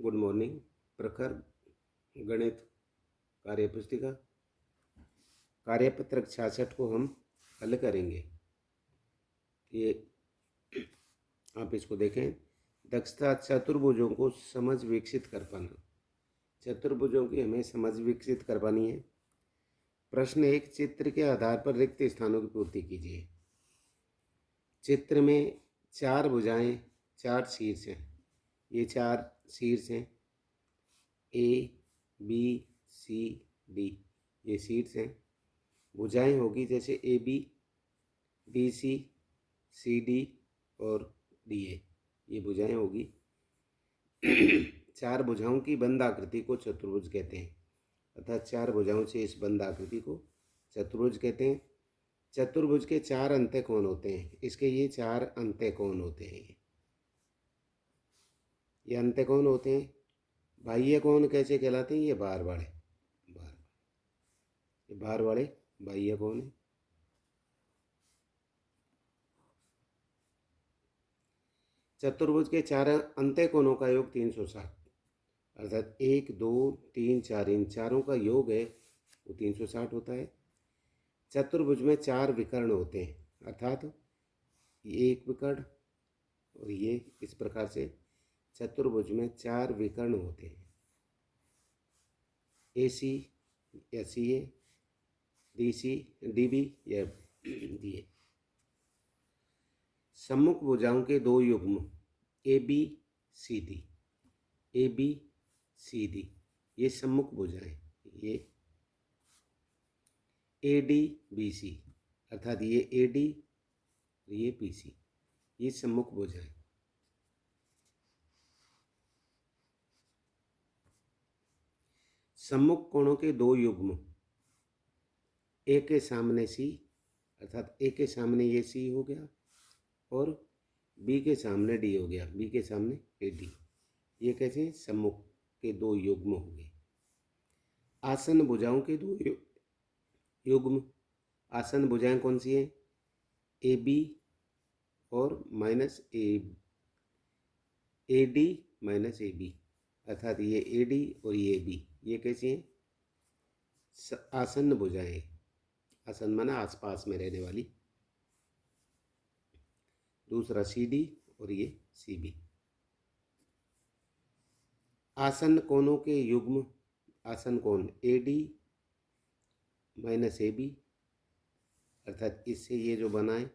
Good morning. प्रखर गणित कार्यपुस्तिका कार्यपत्रक 66 को हम हल करेंगे। ये आप इसको देखें। दक्षता चतुर्भुजों को समझ विकसित कर पाना। चतुर्भुजों की हमें समझ विकसित कर पानी है। प्रश्न 1, चित्र के आधार पर रिक्त स्थानों की पूर्ति कीजिए। चित्र में 4 भुजाएं, 4 शीर्ष हैं। ये 4 शीर्ष हैं, ए बी सी डी, ये शीर्ष हैं। भुजाएं होगी जैसे A B, B C D और डी ए, ये भुजाएं होगी। 4 भुजाओं की बंद आकृति को चतुर्भुज कहते हैं, अर्थात 4 भुजाओं से इस बंद आकृति को चतुर्भुज कहते हैं। चतुर्भुज के 4 अंत्यकोण होते हैं। इसके ये 4 अंत्यकोण होते हैं। ये अंत्यकोण होते हैं। बाह्य कोण कैसे कहलाते हैं? ये बार वाले बाह्य कोण है। चतुर्भुज के 4 अंत्यकोणों का योग 360, अर्थात 1 2 3 4, इन चारों का योग है वो 360 होता है। चतुर्भुज में 4 विकर्ण होते हैं, अर्थात ये एक विकर्ण और ये इस प्रकार से चतुर्भुज में 4 विकर्ण होते हैं। ए सी या C A, D C D B या डी ए। सम्मुख भुजाओं के 2 युग्म A B C D, A B C D, ये सम्मुख भुजाएं। ये ए डी बी सी, अर्थात ये ए डी ये पी सी, ये सम्मुख भुजाएं। सम्मुख कोणों के 2 युग्म ए के सामने सी, अर्थात ए के सामने ये सी हो गया और बी के सामने डी हो गया, बी के सामने ए डी, ये कैसे सम्मुख के 2 युग्म हो गए। आसन भुजाओं के 2 युग्म। आसन भुजाएं कौन सी हैं? ए बी और minus A D minus A B, अर्थात ये ए डी और ये बी, ये कैसी हैं? आसन्न भुजाएं। आसन माना आसपास में रहने वाली। दूसरा सी डी और ये सी बी। आसन कोणों के युग्म। आसन कोण A D minus A B, अर्थात इससे ये जो बनाए,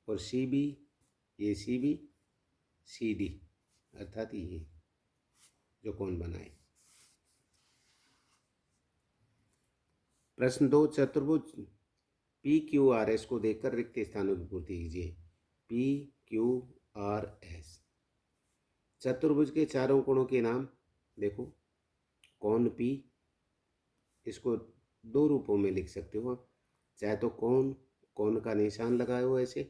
और सी बी, ये सी बी सी डी, अर्थात ये जो कोण बनाए। प्रश्न 2, चतुर्भुज पी क्यू आर एस को देखकर रिक्त स्थानों की पूर्ति कीजिए। पी क्यू आर एस, चतुर्भुज के चारों कोणों के नाम देखो। कोण पी, इसको 2 रूपों में लिख सकते हो आप। चाहे तो कोण का निशान लगाए हो ऐसे,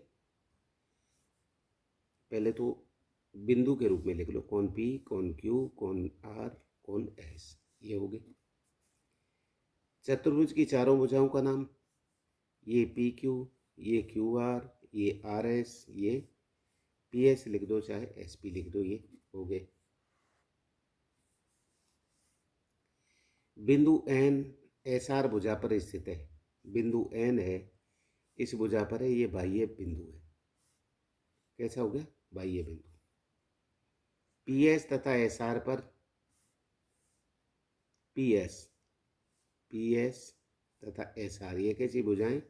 पहले तो बिंदु के रूप में लिख लो। कोण पी, कोण क्यू, कोण आर, कोण एस, ये हो गए। चतुर्भुज की चारों भुजाओं का नाम, ये पी क्यू, ये क्यू आर, ये आर एस, ये पी एस लिख दो, चाहे एस पी लिख दो, ये हो गए। बिंदु एन एस आर भुजा पर स्थित है। बिंदु एन है, इस भुजा पर है, ये बाह्य बिंदु है। कैसा हो गया? बाह्य बिंदु। पी एस तथा एस आर पर, पी एस तथा एस आर, ये कैसी भुजाएं?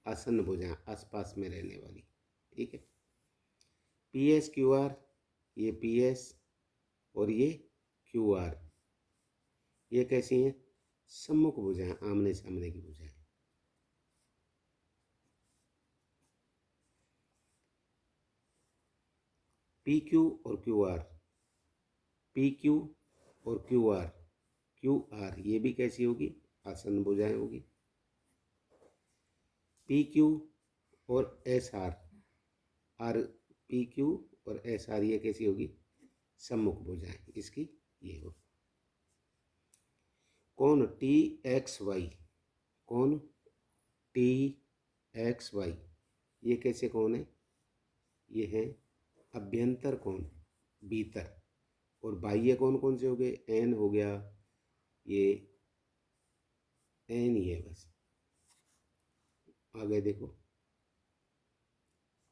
आसन्न भुजाएं, आसपास में रहने वाली। ठीक है। पी एस क्यू आर, ये पी एस और ये क्यू आर, ये कैसी हैं? सम्मुख भुजाएं, आमने सामने की भुजाएं। पी क्यू और क्यू आर, पी क्यू और क्यू आर, ये भी कैसी होगी? आसन्न भुजाएं होगी। पी क्यू और एस आर, पी क्यू और एस आर, ये कैसी होगी? सम्मुख भुजाएं, इसकी ये हो। कोण टी एक्स वाई, कोण टी एक्स वाई, ये कैसे कोण है? ये है अभ्यंतर कोण, भीतर। और बाह्य कौन कौन से हो गए, एन हो गया, ये एन ही है बस। आगे देखो,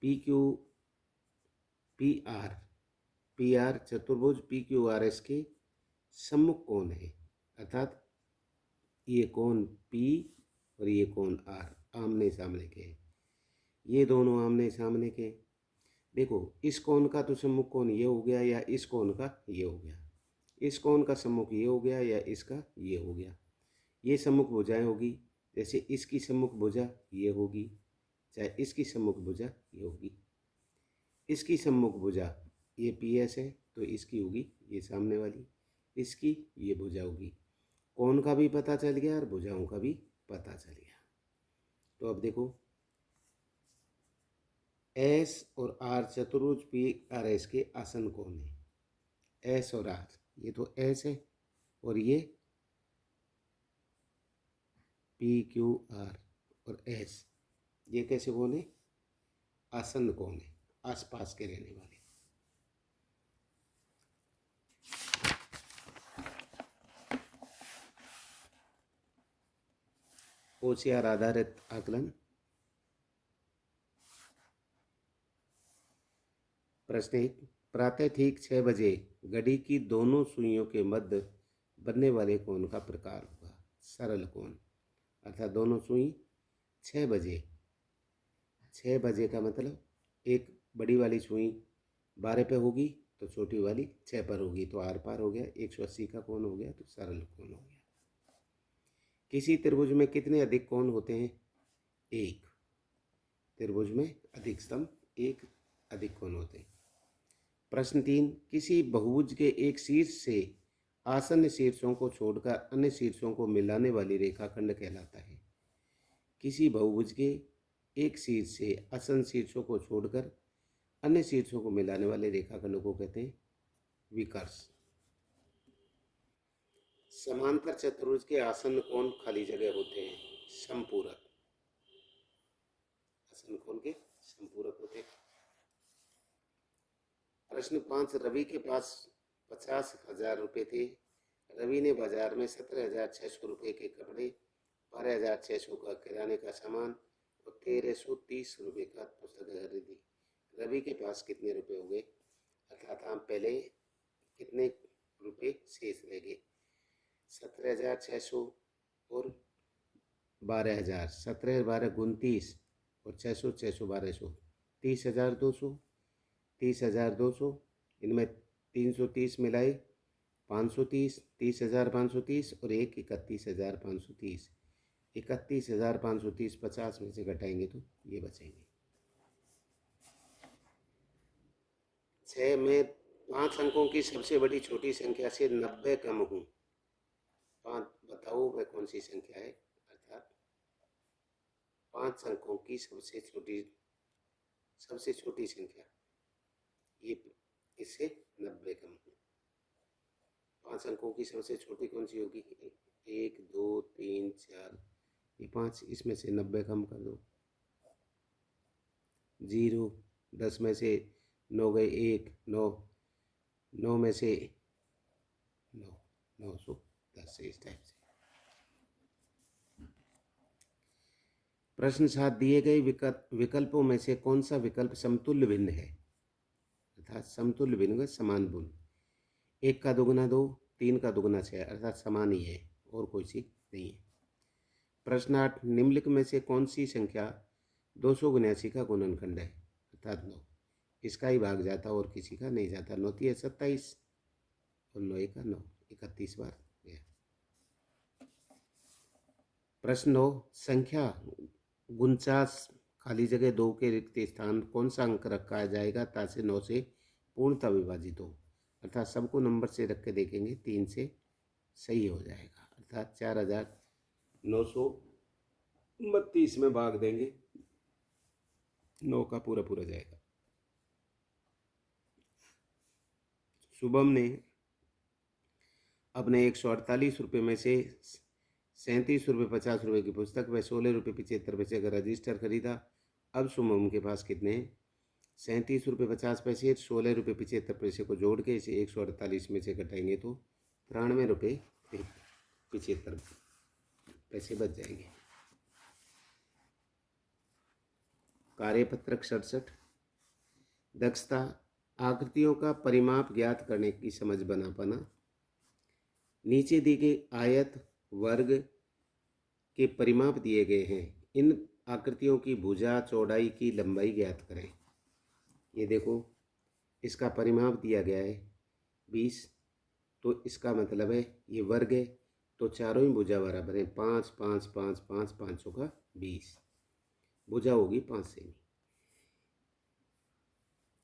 P Q P R, P R चतुर्भुज पी क्यू आर एस के सम्मुख कौन है, अर्थात ये कोण पी और ये कोण आर आमने सामने के हैं, ये दोनों आमने सामने के। देखो इस कोण का तो सम्मुख कोण ये हो गया, या इस कोण का ये हो गया, इस कोण का सम्मुख ये हो गया, या इसका ये हो गया। ये सम्मुख भुजाएं होगी, जैसे इसकी सम्मुख भुजा ये होगी, चाहे इसकी सम्मुख भुजा ये होगी। इसकी सम्मुख भुजा ये पी एस है, तो इसकी होगी ये सामने वाली, इसकी ये भुजा होगी। कोण का भी पता चल गया और भुजाओं का भी पता चल गया। तो अब देखो, एस और आर चतुर्भुज पी आर एस के आसन कौन है, एस और आर, ये तो एस है और ये पी क्यू आर और एस, ये कैसे कौन है, आसन कौन है, आसपास के रहने वाले। ओसीआर आधारित आकलन। प्रश्न 1, प्रातः ठीक 6 बजे घड़ी की दोनों सुइयों के मध्य बनने वाले कोण का प्रकार होगा सरल कोण, अर्थात दोनों सुई 6 बजे, 6 बजे का मतलब एक बड़ी वाली सुई 12 पे होगी तो छोटी वाली 6 पर होगी, तो आर पार हो गया, 180 का कोण हो गया, तो सरल कोण हो गया। किसी त्रिभुज में कितने अधिक कोण होते हैं, एक। त्रिभुज में अधिकतम एक अधिक कोण होते हैं। प्रश्न 3, किसी बहुभुज के एक शीर्ष से आसन्न शीर्षों को छोड़कर अन्य शीर्षों को मिलाने वाली रेखाखंड कहलाता है। किसी बहुभुज के एक शीर्ष से आसन्न शीर्षों को छोड़कर अन्य शीर्षों को मिलाने वाले रेखाखंड को कहते हैं विकर्ष। समांतर चतुर्भुज के आसन्न कोण खाली जगह होते हैं संपूरक, आसन्न कोण के संपूरक होते हैं। प्रश्न 5, रवि के पास 50,000 रुपये थे। रवि ने बाजार में 17,600 रुपये के कपड़े, 12,600 का किराने का सामान और 1,330 रुपये का पुस्तक खरीदी। रवि के पास कितने रुपये हो गए, अर्थात हम पहले कितने रुपये शेष रह गए, 17,600 और 12,000, 17 12 29 और 600 600 1200, 30,200, 30,200, इनमें 330 मिलाई 530, 30,530 और एक 31,530, 31,530 50 में से घटाएंगे तो ये बचेंगे। 6 में 5 अंकों की सबसे बड़ी छोटी संख्या से 90 कम हूँ, 5 बताओ वह कौन सी संख्या है, अर्थात 5 अंकों की सबसे छोटी संख्या, ये इससे 90 कम है। 5 अंकों की सबसे छोटी कौन सी होगी, 1 2 3 4, ये 5, इसमें से 90 कम कर दो, 0, 10 में से 9 गए 1, 9, 9 में से 9, 910 से, इस टाइप से। प्रश्न 7, दिए गए विकल्पों में से कौन सा विकल्प समतुल्य भिन्न है, अर्थात समतुल्य भिन्न समान भिन्न, 1 का दुगुना 2, 3 का दुगुना 6, अर्थात समान ही है और कोई सी नहीं है। प्रश्न 8, निम्नलिखित में से कौन सी संख्या 279 का गुणनखंड है, अर्थात 9, इसका ही भाग जाता और किसी का नहीं जाता, 9 3 27 और 9 1 9, 31 बार गया। प्रश्न 9, संख्या 49 खाली जगह 2 के रिक्त स्थान कौन सा अंक रखा जाएगा ताकि 9 से पूर्णतः विभाजित हो, अर्थात सबको नंबर से रख के देखेंगे 3 से सही हो जाएगा, अर्थात 4,932 में भाग देंगे 9 का पूरा पूरा जाएगा। शुभम ने अपने 148 रुपये में से 37 रुपये 50 रुपये की पुस्तक व 16 रुपये 75 पैसे का रजिस्टर खरीदा। अब शुभम के पास कितने हैं, 37 रुपये 50 पैसे 16 रुपये 75 पैसे को जोड़ के इसे 148 में से घटाएंगे तो 93 रुपये 75 पैसे बच जाएंगे। कार्यपत्रक 67। दक्षता आकृतियों का परिमाप ज्ञात करने की समझ बना पाना। नीचे दी गई आयत वर्ग के परिमाप दिए गए हैं। इन आकृतियों की भुजा चौड़ाई की लंबाई ज्ञात करें। ये देखो इसका परिमाप दिया गया है 20, तो इसका मतलब है ये वर्ग है तो चारों ही भुजा बराबर है 5 5 5 5 500 का 20, भुजा होगी 5 सेमी।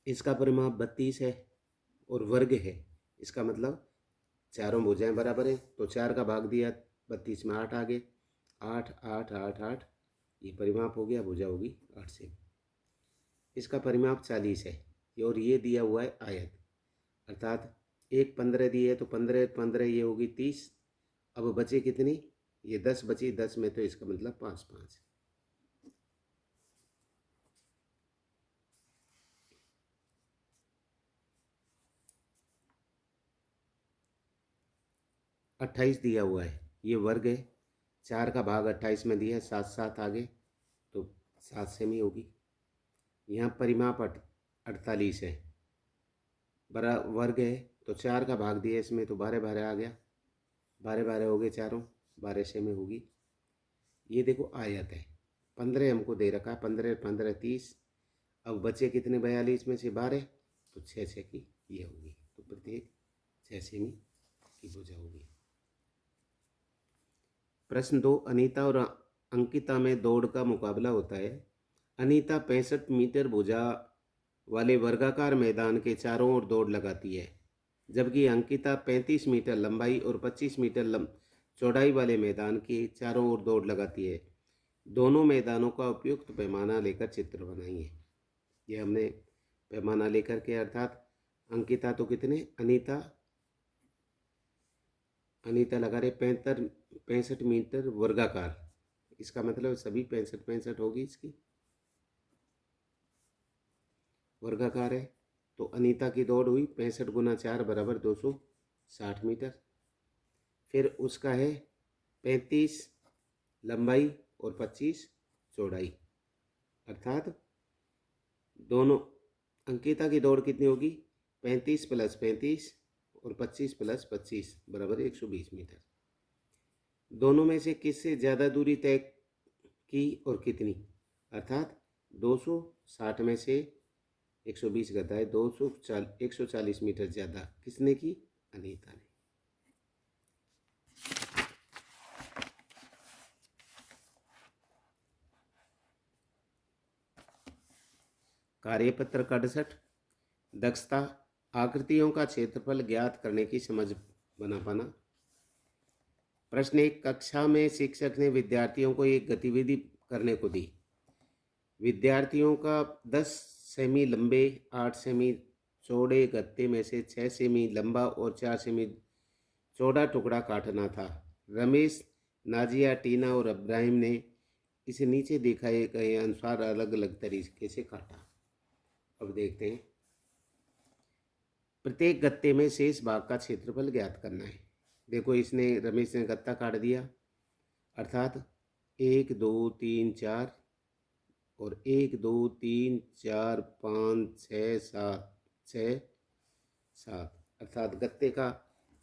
इसका परिमाप 32 है और वर्ग है, इसका मतलब चारों भुजाएं बराबर हैं तो 4 का भाग दिया 32 में 8 आ गए, 8 8 8 8, ये परिमाप हो गया, भुजा होगी 8 सेमी। इसका परिमाप 40 है और ये दिया हुआ है आयत, अर्थात एक 15 दी है तो 15 15 ये होगी 30। अब बचे कितनी, ये 10 बची, 10 में तो इसका मतलब 5 5। अट्ठाईस दिया हुआ है, ये वर्ग है, 4 का भाग 28 में दिया है, 7 7 आ गए तो 7 सेमी होगी। यहाँ परिमाप 48 है, बड़ा वर्ग है तो 4 का भाग दिया इसमें तो 12 12 आ गया, 12 12 हो गए चारों, 12 सेमी होगी। ये देखो आयत है, 15 हमको दे रखा है, 15 15 30, अब बचे कितने 42 में से 12 तो 6 6 की ये होगी, तो प्रत्येक 6 सेमी की भुजा होगी। प्रश्न 2, अनीता और अंकिता में दौड़ का मुकाबला होता है। अनीता 65 मीटर भुजा वाले वर्गाकार मैदान के चारों ओर दौड़ लगाती है, जबकि अंकिता 35 मीटर लंबाई और 25 मीटर चौड़ाई वाले मैदान के चारों ओर दौड़ लगाती है। दोनों मैदानों का उपयुक्त पैमाना लेकर चित्र बनाइए। ये हमने पैमाना लेकर के, अर्थात अंकिता तो कितने, अनीता लगा रहे 65 मीटर वर्गाकार, इसका मतलब सभी 65 65 होगी, इसकी वर्गाकार है तो अनीता की दौड़ हुई 65 गुना 4 बराबर 260 मीटर। फिर उसका है 35 लंबाई और 25 चौड़ाई, अर्थात दोनों अंकिता की दौड़ कितनी होगी, 35 + 35 और 25 + 25 बराबर 120 मीटर। दोनों में से किससे ज़्यादा दूरी तय की और कितनी, अर्थात 260 में से 120 घटाए 140 मीटर ज़्यादा किसने की, अनीता ने। कार्यपत्र 68। दक्षता आकृतियों का क्षेत्रफल ज्ञात करने की समझ बना पाना। प्रश्न 1, कक्षा में शिक्षक ने विद्यार्थियों को एक गतिविधि करने को दी। विद्यार्थियों का 10 सेमी लंबे 8 सेमी चौड़े गत्ते में से 6 सेमी लंबा और 4 सेमी चौड़ा टुकड़ा काटना था। रमेश, नाजिया, टीना और इब्राहिम ने इसे नीचे दिखाए गए अनुसार अलग अलग तरीके से काटा। अब देखते हैं, प्रत्येक गत्ते में शेष भाग का क्षेत्रफल ज्ञात करना है। देखो इसने, रमेश ने गत्ता काट दिया, अर्थात 1 2 3 4 और 1 2 3 4 5 6 7 6 7, अर्थात गत्ते का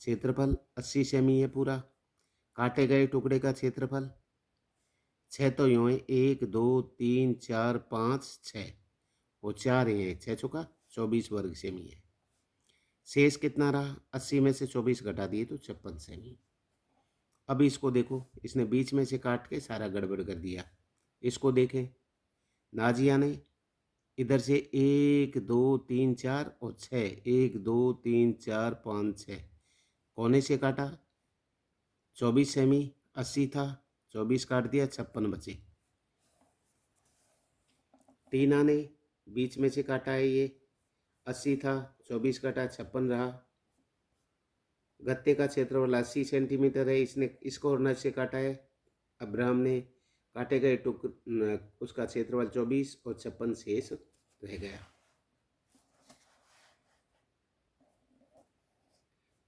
क्षेत्रफल 80 सेमी है पूरा। काटे गए टुकड़े का क्षेत्रफल 6 तो यूँ है, 1 2 3 4 5 6 और 4 ही है, 6 चौका 24 वर्ग सेमी है। शेष कितना रहा, 80 में से 24 घटा दिए तो 56 सेमी। अब इसको देखो, इसने बीच में से काट के सारा गड़बड़ कर दिया। इसको देखें, नाजिया ने इधर से 1 2 3 4 और 6, 1 2 3 4 5 6 कोने से काटा, 24 सेमी 80 था, 24 काट दिया, 56 बचे। टीना ने बीच में से काटा है, ये 80 था, 24 काटा, 56 रहा। गत्ते का क्षेत्रफल 80 सेंटीमीटर है, इसने इसको और नच से काटा है। अब्राहम ने काटे गए उसका क्षेत्रफल 24 और 56 शेष रह गया।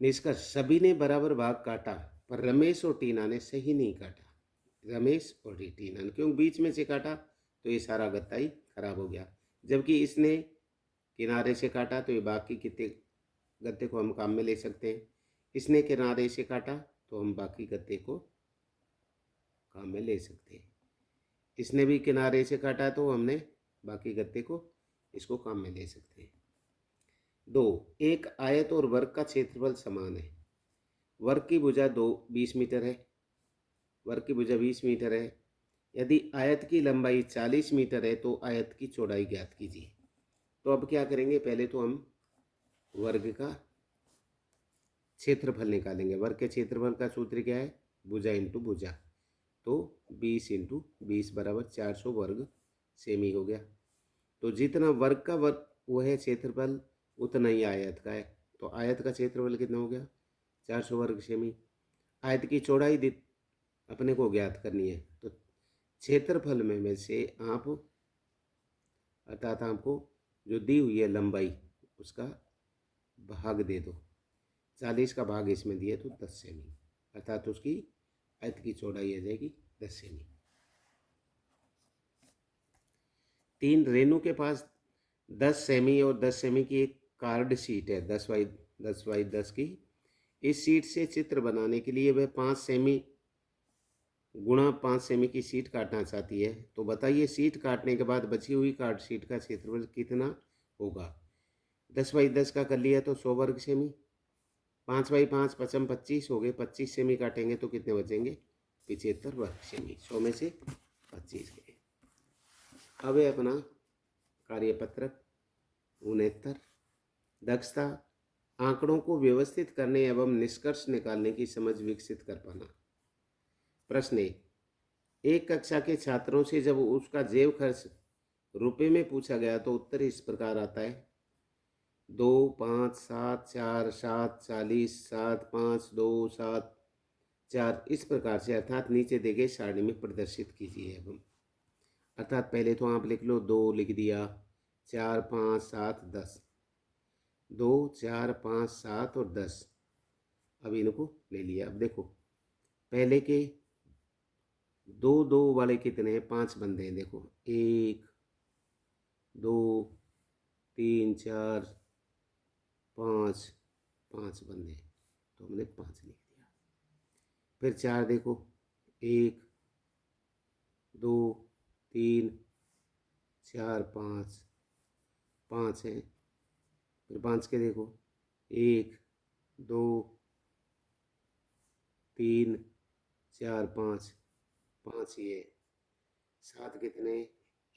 निष्कर्ष, सभी ने बराबर भाग काटा, पर रमेश और टीना ने सही नहीं काटा। रमेश और टीना ने, क्यों बीच में से काटा, तो ये सारा गत्ता ही खराब हो गया। जबकि इसने किनारे से काटा तो ये बाकी कितने गत्ते को हम काम में ले सकते हैं। इसने किनारे से काटा तो हम बाकी गत्ते को काम में ले सकते हैं। इसने भी किनारे से काटा तो हमने बाकी गत्ते को इसको काम में ले सकते हैं। 2, एक आयत और वर्ग का क्षेत्रफल समान है। वर्ग की भुजा 20 मीटर है। वर्ग की भुजा 20 मीटर है। यदि आयत की लंबाई 40 मीटर है तो आयत की चौड़ाई ज्ञात कीजिए। तो अब क्या करेंगे, पहले तो हम वर्ग का क्षेत्रफल निकालेंगे। वर्ग के क्षेत्रफल का सूत्र क्या है, भुजा इंटू भुजा। तो 20 इंटू 20 बराबर 400 वर्ग सेमी हो गया। तो जितना वर्ग का वर्ग वो है क्षेत्रफल, उतना ही आयत का है। तो आयत का क्षेत्रफल कितना हो गया, 400 वर्ग सेमी। आयत की चौड़ाई अपने को ज्ञात करनी है। तो क्षेत्रफल में से आप, अर्थात आपको जो दी हुई है लंबाई, उसका भाग दे दो। 40 का भाग इसमें दिए तो 10 सेमी, अर्थात उसकी आयत की चौड़ाई आ जाएगी 10 सेमी। 3, रेनू के पास 10 सेमी और 10 सेमी की एक कार्ड शीट है, 10 बाई 10 की। इस शीट से चित्र बनाने के लिए वह 5 सेमी गुणा 5 सेमी की शीट काटना चाहती है। तो बताइए, शीट काटने के बाद बची हुई कार्ड शीट का क्षेत्रफल कितना होगा। 10 बाई 10 का कर लिया तो 100 वर्ग सेमी। 5 बाई 5 पचम 25 हो गए। 25 सेमी काटेंगे तो कितने बचेंगे, 75 वर्ग सेमी। 100 में से 25 गए। अब है अपना कार्यपत्रक 69। दक्षता, आंकड़ों को व्यवस्थित करने एवं निष्कर्ष निकालने की समझ विकसित कर पाना। प्रश्न 1, एक कक्षा के छात्रों से जब उसका जेब खर्च रुपए में पूछा गया तो उत्तर इस प्रकार आता है, 2, 5, 7, 4, 7, 40, 7, 5, 2, 7, 4, इस प्रकार से, अर्थात नीचे दी गई सारणी में प्रदर्शित कीजिए। एवं अर्थात पहले तो आप लिख लो, 2 लिख दिया, 4, 5, 7, 10, 2, 4, 5, 7 और 10, अब इनको ले लिया। अब देखो, पहले के 2 2 वाले कितने हैं, 5 बंदे हैं। देखो, 1, 2, 3, 4, 5, 5 बंदे हैं, तो हमने 5 लिख दिया। फिर 4 देखो, 1, 2, 3, 4, 5, 5 हैं। फिर 5 के देखो, 1, 2, 3, 4, 5, 5 ये। 7 कितने,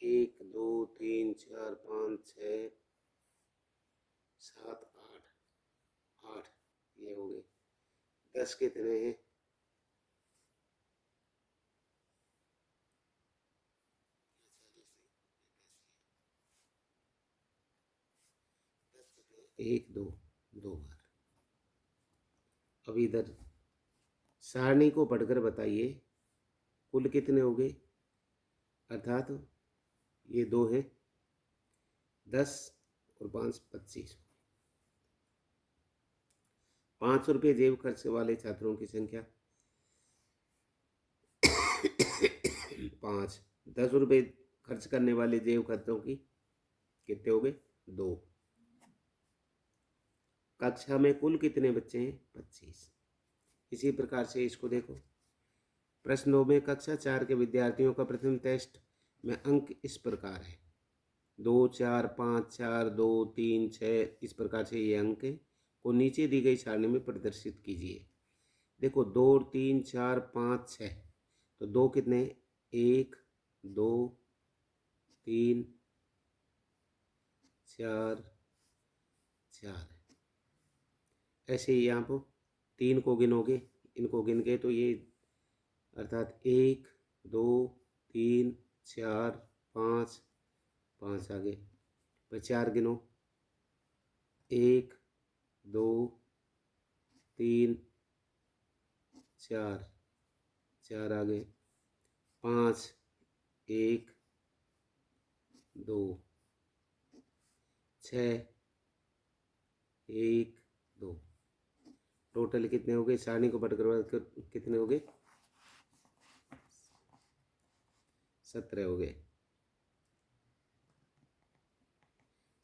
1, 2, 3, 4, 5, 6, 7, 8, 8 ये हो गए। 10 कितने हैं, 1, 2, 2 बार। अब इधर सारणी को पढ़कर बताइए कुल कितने हो गए, अर्थात ये 2 हैं, 10 और 5, 25। 500 रुपये जेब खर्च वाले छात्रों की संख्या 5। 10 रुपये खर्च करने वाले जेब खर्चों की कितने हो गए, 2। कक्षा में कुल कितने बच्चे हैं, 25। इसी प्रकार से इसको देखो, प्रश्नों में कक्षा 4 के विद्यार्थियों का प्रथम टेस्ट में अंक इस प्रकार है, 2, 4, 5, 4, 2, 3, 6, इस प्रकार से ये अंक को नीचे दी गई सारणी में प्रदर्शित कीजिए। देखो, 2, 3, 4, 5, 6, तो 2 कितने, 1, 2, 3, 4, 4। ऐसे ही यहाँ पर 3 को गिनोगे, इनको गिन के तो ये, अर्थात 1, 2, 3, 4, 5, 5 आगे। फिर 4 गिनो, 1, 2, 3, 4, 4 आगे। 5, 1, 2, 6, 1, 2। टोटल कितने हो गए, सारणी को बटकर कितने हो गए, 17 हो गए।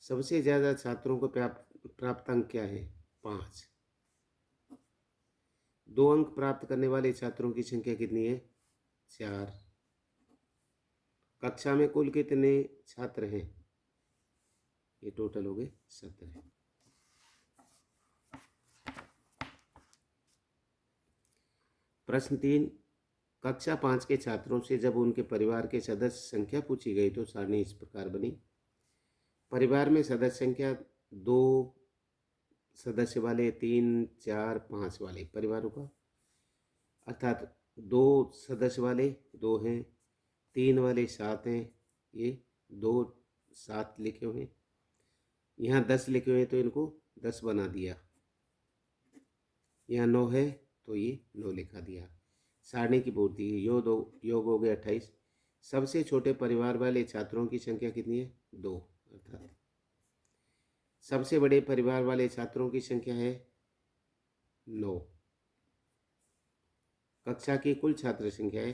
सबसे ज़्यादा छात्रों को प्राप्त अंक क्या है, 5। 2 अंक प्राप्त करने वाले छात्रों की संख्या कितनी है, 4। कक्षा में कुल कितने छात्र हैं, ये टोटल हो गए 17। प्रश्न 3, कक्षा 5 के छात्रों से जब उनके परिवार के सदस्य संख्या पूछी गई तो सारणी इस प्रकार बनी। परिवार में सदस्य संख्या 2 सदस्य वाले, 3, 4, 5 वाले परिवारों का, अर्थात 2 सदस्य वाले 2 हैं, 3 वाले 7 हैं, ये 2 7 लिखे हुए हैं। यहाँ 10 लिखे हुए हैं तो इनको 10 बना दिया। यहाँ 9 है तो ये 9 लिखा दिया। सारणी की पूर्ति, योग हो गया 28। सबसे छोटे परिवार वाले छात्रों की संख्या कितनी है, 2। अर्थात सबसे बड़े परिवार वाले छात्रों की संख्या है 9। कक्षा की कुल छात्र संख्या है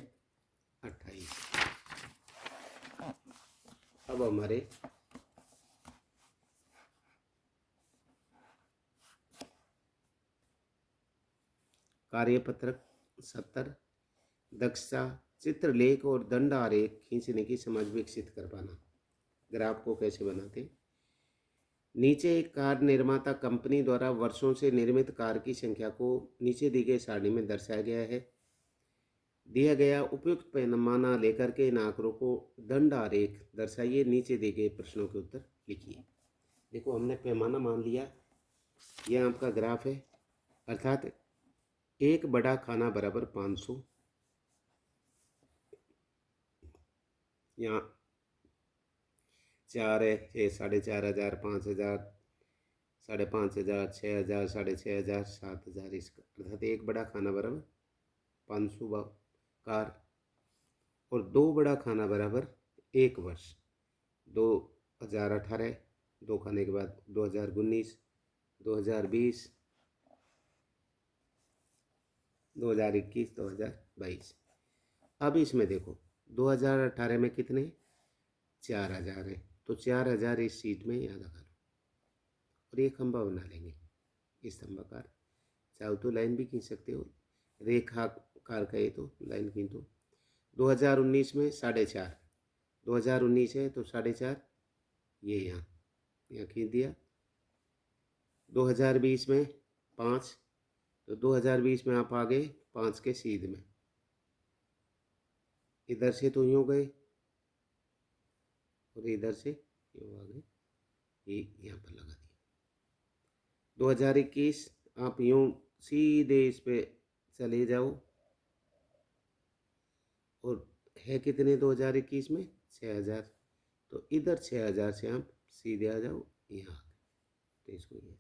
28। अब हमारे कार्यपत्रक 70, दक्षता, चित्रलेख और दंड आरेख खींचने की समझ विकसित कर पाना। ग्राफ को कैसे बनाते, नीचे एक कार निर्माता कंपनी द्वारा वर्षों से निर्मित कार की संख्या को नीचे दी गई सारणी में दर्शाया गया है। दिया गया उपयुक्त पैमाना लेकर के इन आंकड़ों को दंड आरेख दर्शाइए। नीचे दिए गए प्रश्नों के उत्तर लिखिए। देखो हमने पैमाना मान लिया, यह आपका ग्राफ है, अर्थात एक बड़ा खाना बराबर 500, यहाँ 4 है, 4,500, 5,000, 5,500, 6,000, 6,500, 7,000, इसका अर्थात एक बड़ा खाना बराबर 500 कार, और 2 बड़ा खाना बराबर 1 वर्ष। 2018, 2 खाने के बाद 2019, 2020, 2021, 2022। अब इसमें देखो 2018 में कितने, 4,000 है, तो 4,000 इस सीट में याद लगा लो और ये खंभा बना लेंगे स्तंभाकार। चाहो तो लाइन भी खींच सकते हो, रेखाकार कहे तो लाइन खींचो। 2019 में 4.5, 2019 है तो 4.5, ये यहाँ खींच दिया। 2020 में 5, तो 2020 में आप आ गए 5 के सीध में, इधर से तो यूँ गए और इधर से यूँ आ गए, ये यहाँ पर लगा दिया। 2021 आप यूँ सीधे इस पे चले जाओ, और है कितने 2021 में 6,000, तो इधर 6,000 से आप सीधे आ जाओ यहाँ, तो इसको ये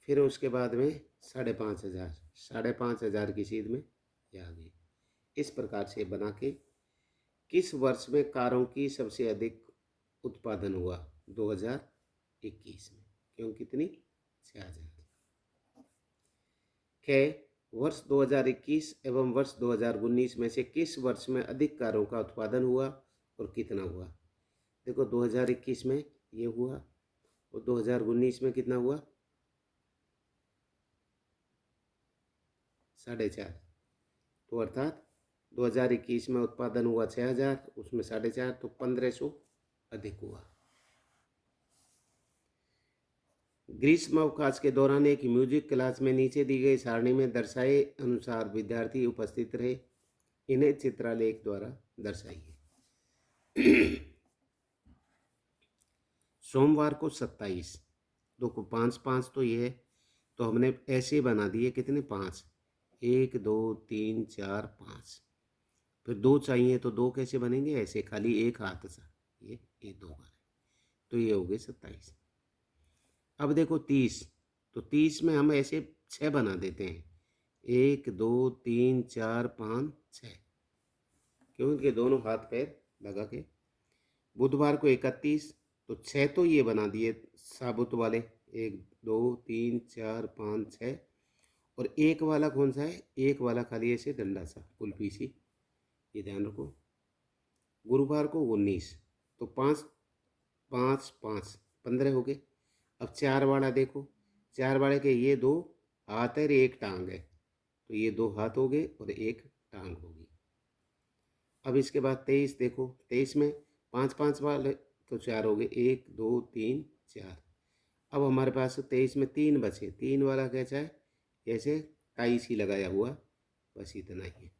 फिर उसके बाद में 5,500, 5,500 की सीध में ये आ गई। इस प्रकार से बना के किस वर्ष में कारों की सबसे अधिक उत्पादन हुआ, 2021 में, क्यों कितनी, 6,000। वर्ष 2021 एवं वर्ष 2019 में से किस वर्ष में अधिक कारों का उत्पादन हुआ और कितना हुआ। देखो 2021 में ये हुआ और 2019 में कितना हुआ, 4.5, तो अर्थात 2021 में उत्पादन हुआ 6,000, उसमें 4.5, तो 1,500 अधिक हुआ। ग्रीष्म अवकाश के दौरान एक म्यूजिक क्लास में नीचे दी गई सारणी में दर्शाए अनुसार विद्यार्थी उपस्थित रहे, इन्हें चित्रलेख द्वारा दर्शाइए। सोमवार को 27, देखो 5-5 तो ये है, तो हमने ऐसे बना दिए कितने, 5, 1 2 3 4 5, फिर 2 चाहिए तो 2 कैसे बनेंगे, ऐसे खाली एक हाथ सा, ये 2 बार, तो ये हो गए 27। अब देखो 30, तो 30 में हम ऐसे 6 बना देते हैं, 1 2 3 4 5 6, क्योंकि दोनों हाथ पैर लगा के। बुधवार को 31, तो 6 तो ये बना दिए साबुत वाले, 1 2 3 4 5 6। और एक वाला कौन सा है? एक वाला खाली ऐसे डंडा सा कुल्फी सी, ये ध्यान रखो। गुरुवार को 19, तो 5 5 5 15 हो गए। अब 4 वाला देखो, 4 वाले के ये 2 हाथ है और एक टांग है, तो ये 2 हाथ हो गए और एक टांग होगी। अब इसके बाद 23 देखो, 23 में 5 5 वाले तो 4 हो गए, 1 2 3 4। अब हमारे पास 23 में 3 बचे, 3 वाला कैसा है? जैसे टाई सी लगाया हुआ, बस इतना ही है।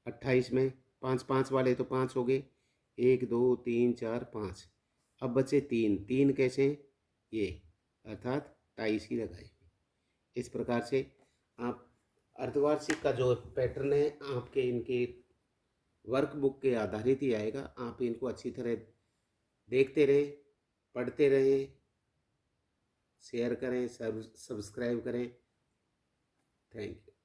28 में 5 5 वाले तो 5 हो गए, 1 2 3 4 5। अब बचे 3, 3 कैसे? ये अर्थात टाई सी लगाई हुई। इस प्रकार से आप अर्धवार्षिक का जो पैटर्न है आपके इनके वर्कबुक के आधारित ही आएगा। आप इनको अच्छी तरह देखते रहें, पढ़ते रहें, शेयर करें, सब्सक्राइब करें। Thank you.